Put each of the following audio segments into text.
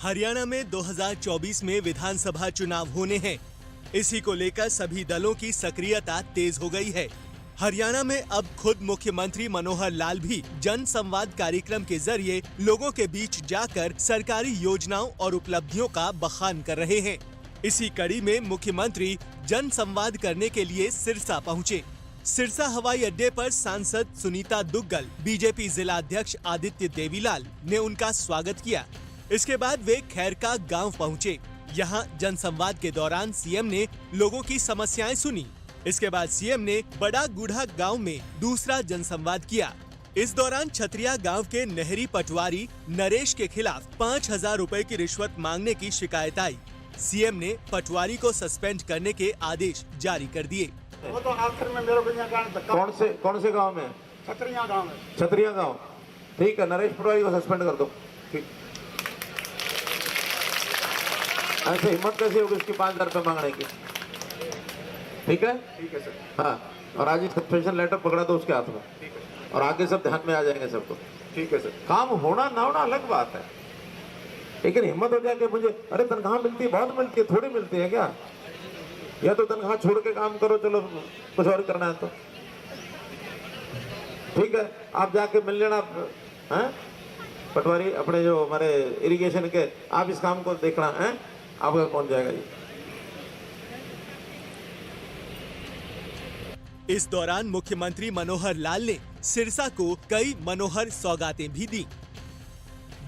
हरियाणा में 2024 में विधानसभा चुनाव होने हैं। इसी को लेकर सभी दलों की सक्रियता तेज हो गई है। हरियाणा में अब खुद मुख्यमंत्री मनोहर लाल भी जन संवाद कार्यक्रम के जरिए लोगों के बीच जाकर सरकारी योजनाओं और उपलब्धियों का बखान कर रहे हैं। इसी कड़ी में मुख्यमंत्री जन संवाद करने के लिए सिरसा पहुंचे। सिरसा हवाई अड्डे पर सांसद सुनीता दुग्गल, बीजेपी जिला अध्यक्ष आदित्य देवीलाल ने उनका स्वागत किया। इसके बाद वे खैरका गांव पहुंचे। यहां जनसंवाद के दौरान सीएम ने लोगों की समस्याएं सुनी। इसके बाद सीएम ने बड़ा गुढ़ा गांव में दूसरा जनसंवाद किया। इस दौरान छतरिया गांव के नहरी पटवारी नरेश के खिलाफ 5,000 रुपए की रिश्वत मांगने की शिकायत आई। सीएम ने पटवारी को सस्पेंड करने के आदेश जारी कर दिए। वो तो आखिर में मेरे को कौन से गांव में? छतरिया गांव है। छतरिया गांव, ठीक है। नरेश पटवारी को सस्पेंड कर दो। ठीक, ऐसे हिम्मत कैसे होगी उसकी 5,000 रुपए मांगने की? ठीक है सर। हाँ, और आज ही सस्पेंशन लेटर पकड़ा दो उसके हाथ में। ठीक है और आगे सब ध्यान में आ जाएंगे सबको। ठीक है सर। काम होना ना होना अलग बात है, लेकिन हिम्मत हो जाए कि मुझे अरे तनख्वाह मिलती है, बहुत मिलती है, थोड़ी मिलती है क्या? या तो तनख्वाह छोड़ के काम करो, चलो कुछ और करना है तो ठीक है। आप जाके मिल लेना हैं पटवारी अपने जो हमारे इरिगेशन के, आप इस काम को देखना है, आपका कौन जाएगा ये। इस दौरान मुख्यमंत्री मनोहर लाल ने सिरसा को कई मनोहर सौगातें भी दी।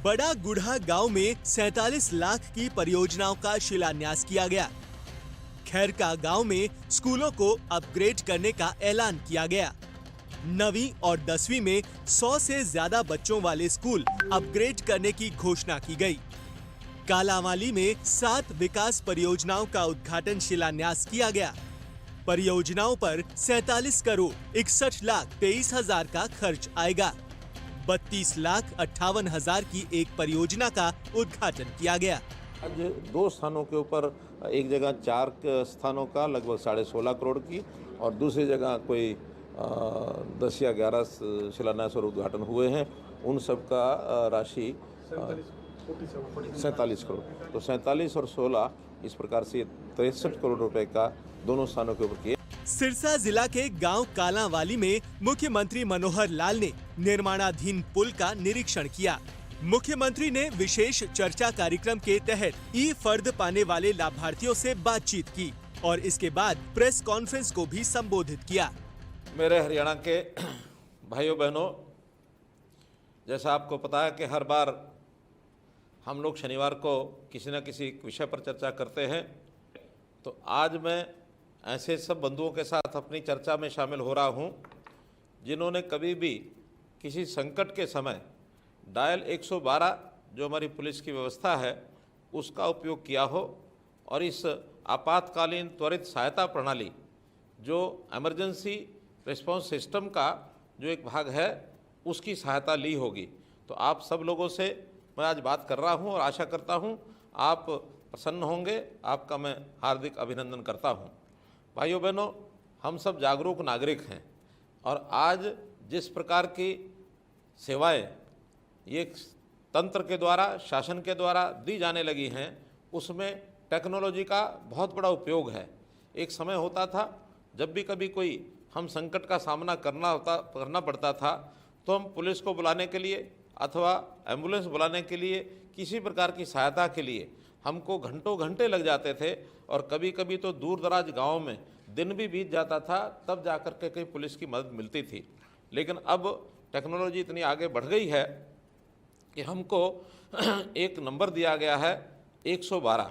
बड़ा गुढ़ा गांव में 47 लाख की परियोजनाओं का शिलान्यास किया गया। खैरका गांव में स्कूलों को अपग्रेड करने का ऐलान किया गया। 9वीं और 10वीं में 100 से ज्यादा बच्चों वाले स्कूल अपग्रेड करने की घोषणा की गई। कालांवाली में 7 विकास परियोजनाओं का उद्घाटन शिलान्यास किया गया। परियोजनाओं पर 47 करोड़ 61 लाख 23 हजार का खर्च आएगा। 32 लाख 58 हजार की एक परियोजना का उद्घाटन किया गया। आज 2 स्थानों के ऊपर, एक जगह 4 स्थानों का लगभग 16.5 करोड़ की, और दूसरी जगह कोई 10 या 11 शिलान्यास और उद्घाटन हुए हैं। उन सब का राशि 47 करोड़, तो 47 और 16 इस प्रकार से 63 करोड़ रुपए का दोनों स्थानों के ऊपर किए। सिरसा जिला के गांव कालांवाली में मुख्यमंत्री मनोहर लाल ने निर्माणाधीन पुल का निरीक्षण किया। मुख्यमंत्री ने विशेष चर्चा कार्यक्रम के तहत ई फर्द पाने वाले लाभार्थियों से बातचीत की और इसके बाद प्रेस कॉन्फ्रेंस को भी संबोधित किया। मेरे हरियाणा के भाइयों बहनों, जैसा आपको पता है कि हर बार हम लोग शनिवार को किसी न किसी विषय पर चर्चा करते हैं, तो आज मैं ऐसे सब बंधुओं के साथ अपनी चर्चा में शामिल हो रहा हूं जिन्होंने कभी भी किसी संकट के समय डायल 112 जो हमारी पुलिस की व्यवस्था है उसका उपयोग किया हो, और इस आपातकालीन त्वरित सहायता प्रणाली जो इमरजेंसी रिस्पांस सिस्टम का जो एक भाग है उसकी सहायता ली होगी। तो आप सब लोगों से मैं आज बात कर रहा हूं और आशा करता हूं आप प्रसन्न होंगे। आपका मैं हार्दिक अभिनंदन करता हूं। भाइयों बहनों, हम सब जागरूक नागरिक हैं, और आज जिस प्रकार की सेवाएं ये तंत्र के द्वारा, शासन के द्वारा दी जाने लगी हैं, उसमें टेक्नोलॉजी का बहुत बड़ा उपयोग है। एक समय होता था जब भी कभी कोई हम संकट का सामना करना पड़ता था तो हम पुलिस को बुलाने के लिए अथवा एम्बुलेंस बुलाने के लिए, किसी प्रकार की सहायता के लिए हमको घंटों घंटे लग जाते थे, और कभी कभी तो दूर दराज गाँव में दिन भी बीत जाता था, तब जाकर के कहीं पुलिस की मदद मिलती थी। लेकिन अब टेक्नोलॉजी इतनी आगे बढ़ गई है कि हमको एक नंबर दिया गया है 112,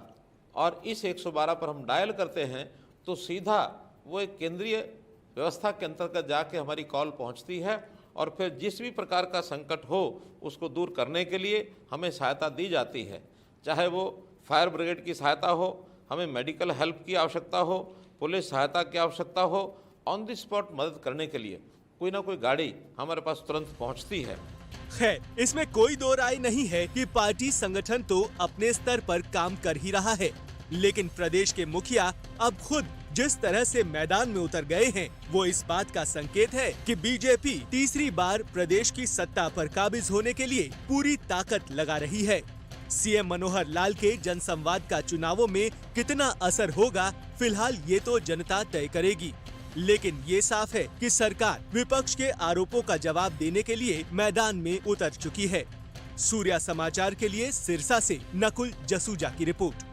और इस 112 पर हम डायल करते हैं तो सीधा वो एक केंद्रीय व्यवस्था के अंतर्गत जाके हमारी कॉल पहुंचती है, और फिर जिस भी प्रकार का संकट हो उसको दूर करने के लिए हमें सहायता दी जाती है। चाहे वो फायर ब्रिगेड की सहायता हो, हमें मेडिकल हेल्प की आवश्यकता हो, पुलिस सहायता की आवश्यकता हो, ऑन द स्पॉट मदद करने के लिए कोई ना कोई गाड़ी हमारे पास तुरंत पहुंचती है। खैर, इसमें कोई दो राय नहीं है कि पार्टी संगठन तो अपने स्तर पर काम कर ही रहा है, लेकिन प्रदेश के मुखिया अब खुद जिस तरह से मैदान में उतर गए हैं, वो इस बात का संकेत है कि बीजेपी तीसरी बार प्रदेश की सत्ता पर काबिज होने के लिए पूरी ताकत लगा रही है। सीएम मनोहर लाल के जनसंवाद का चुनावों में कितना असर होगा, फिलहाल ये तो जनता तय करेगी। लेकिन ये साफ है कि सरकार विपक्ष के आरोपों का जवाब देने के लिए मैदान में उतर चुकी है। सूर्या समाचार के लिए सिरसा से नकुल जसूजा की रिपोर्ट।